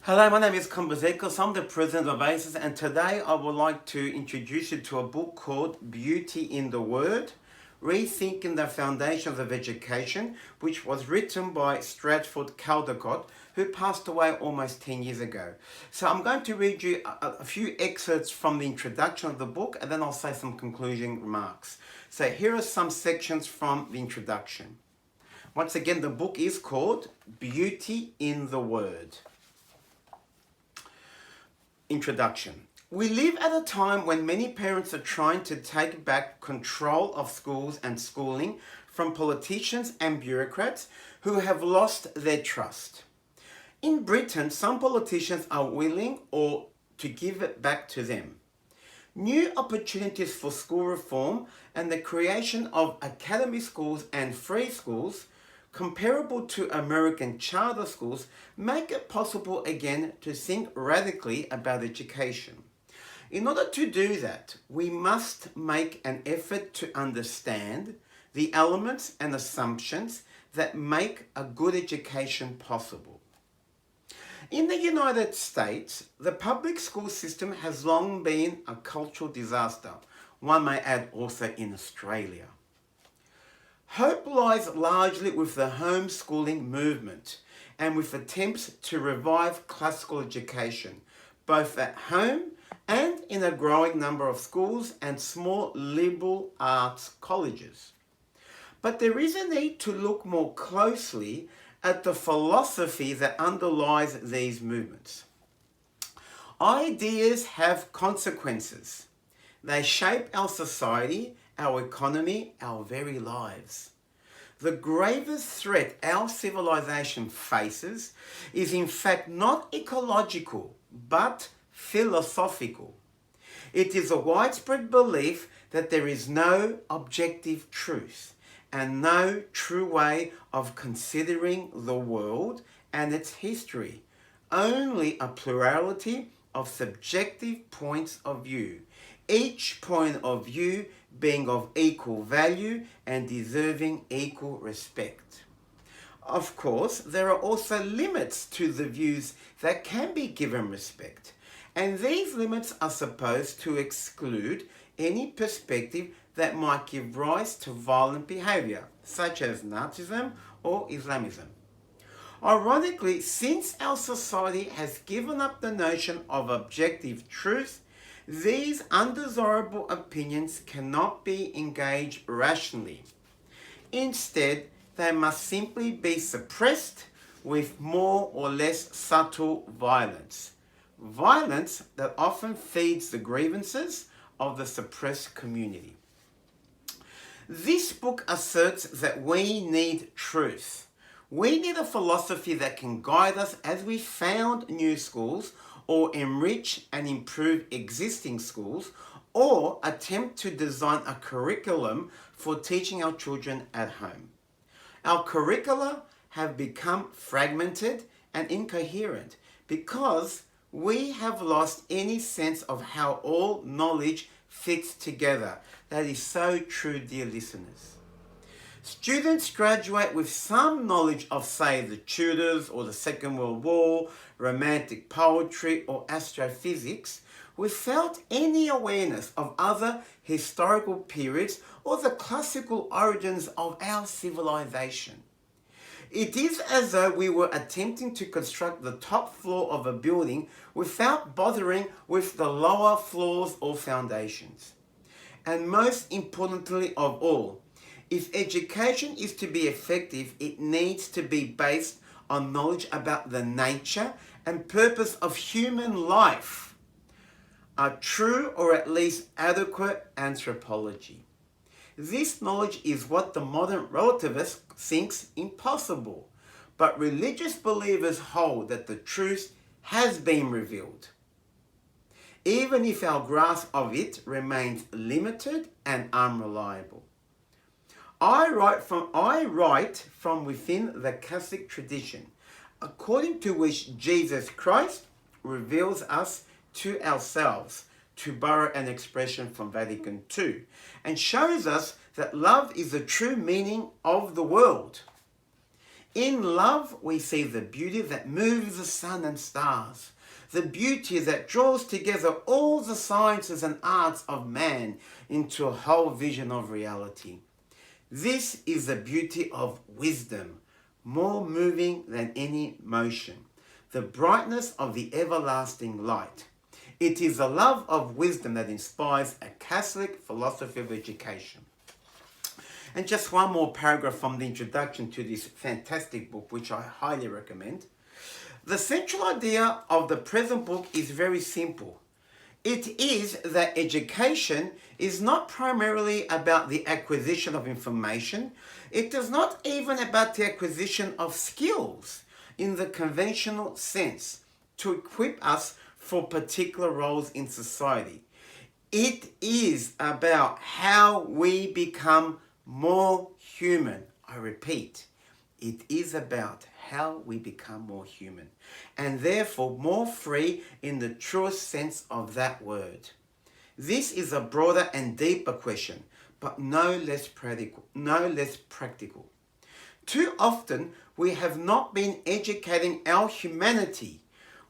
Hello, my name is Kumbazekos. I'm the president of ACES, and today I would like to introduce you to a book called Beauty in the Word, Rethinking the Foundations of Education, which was written by Stratford Caldecott, who passed away almost 10 years ago. So I'm going to read you a few excerpts from the introduction of the book, and then I'll say some concluding remarks. So here are some sections from the introduction. Once again, the book is called Beauty in the Word. Introduction. We live at a time when many parents are trying to take back control of schools and schooling from politicians and bureaucrats who have lost their trust. In Britain, some politicians are willing or to give it back to them. New opportunities for school reform and the creation of academy schools and free schools comparable to American charter schools make it possible again to think radically about education. In order to do that, we must make an effort to understand the elements and assumptions that make a good education possible. In the United States, the public school system has long been a cultural disaster. One may add also in Australia. Hope lies largely with the homeschooling movement and with attempts to revive classical education, both at home and in a growing number of schools and small liberal arts colleges. But there is a need to look more closely at the philosophy that underlies these movements. Ideas have consequences. They shape our society, our economy, our very lives. The gravest threat our civilization faces is in fact not ecological, but philosophical. It is a widespread belief that there is no objective truth and no true way of considering the world and its history, only a plurality of subjective points of view, each point of view being of equal value and deserving equal respect. Of course, there are also limits to the views that can be given respect, and these limits are supposed to exclude any perspective that might give rise to violent behavior, such as Nazism or Islamism. Ironically, since our society has given up the notion of objective truth, these undesirable opinions cannot be engaged rationally. Instead, they must simply be suppressed with more or less subtle violence. Violence that often feeds the grievances of the suppressed community. This book asserts that we need truth. We need a philosophy that can guide us as we found new schools or enrich and improve existing schools or attempt to design a curriculum for teaching our children at home. Our curricula have become fragmented and incoherent because we have lost any sense of how all knowledge fits together. That is so true, dear listeners. Students graduate with some knowledge of, say, the Tudors or the Second World War, romantic poetry or astrophysics, without any awareness of other historical periods or the classical origins of our civilization. It is as though we were attempting to construct the top floor of a building without bothering with the lower floors or foundations. And most importantly of all, if education is to be effective, it needs to be based on knowledge about the nature and purpose of human life, a true or at least adequate anthropology. This knowledge is what the modern relativist thinks impossible, but religious believers hold that the truth has been revealed, even if our grasp of it remains limited and unreliable. I write from within the Catholic tradition, according to which Jesus Christ reveals us to ourselves, to borrow an expression from Vatican II, and shows us that love is the true meaning of the world. In love, we see the beauty that moves the sun and stars, the beauty that draws together all the sciences and arts of man into a whole vision of reality. This is the beauty of wisdom, more moving than any motion, the brightness of the everlasting light. It is the love of wisdom that inspires a Catholic philosophy of education. And just one more paragraph from the introduction to this fantastic book, which I highly recommend. The central idea of the present book is very simple. It is that education is not primarily about the acquisition of information. It is not even about the acquisition of skills in the conventional sense to equip us for particular roles in society. It is about how we become more human. I repeat, it is about how we become more human and therefore more free in the truest sense of that word. This is a broader and deeper question, but no less practical. Too often we have not been educating our humanity.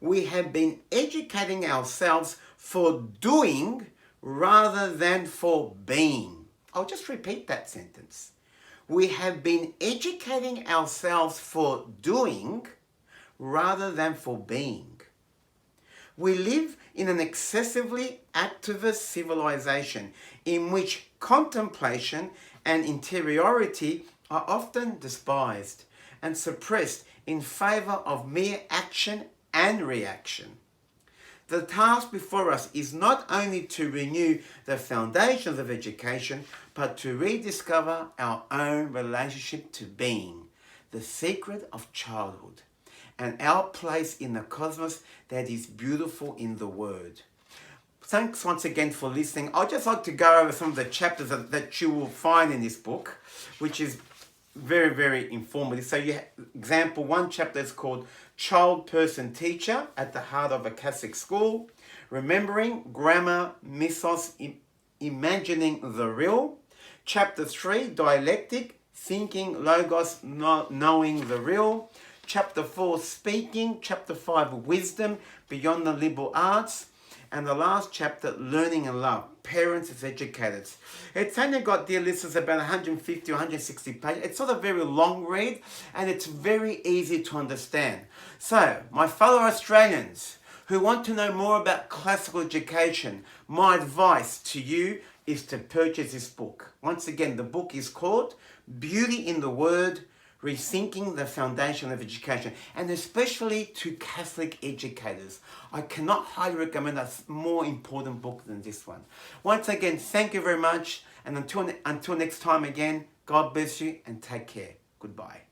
We have been educating ourselves for doing rather than for being. I'll just repeat that sentence. We have been educating ourselves for doing rather than for being. We live in an excessively activist civilization in which contemplation and interiority are often despised and suppressed in favor of mere action and reaction. The task before us is not only to renew the foundations of education, but to rediscover our own relationship to being, the secret of childhood, and our place in the cosmos that is beautiful in the Word. Thanks once again for listening. I'd just like to go over some of the chapters that you will find in this book, which is very, very informative. So example, one chapter is called Child, Person, Teacher at the Heart of a Catholic School. Remembering, Grammar, Mythos, Imagining the Real. Chapter 3, Dialectic, Thinking, Logos, Knowing the Real. Chapter 4, Speaking. Chapter 5, Wisdom, Beyond the Liberal Arts. And the last chapter, Learning and Love, Parents as Educators. It's only got, dear listeners, about 150 or 160 pages. It's not a very long read, and it's very easy to understand. So, my fellow Australians who want to know more about classical education, my advice to you is to purchase this book. Once again, the book is called Beauty in the Word, Rethinking the Foundation of Education, and especially to Catholic educators. I cannot highly recommend a more important book than this one. Once again, thank you very much, and until next time again, God bless you and take care. Goodbye.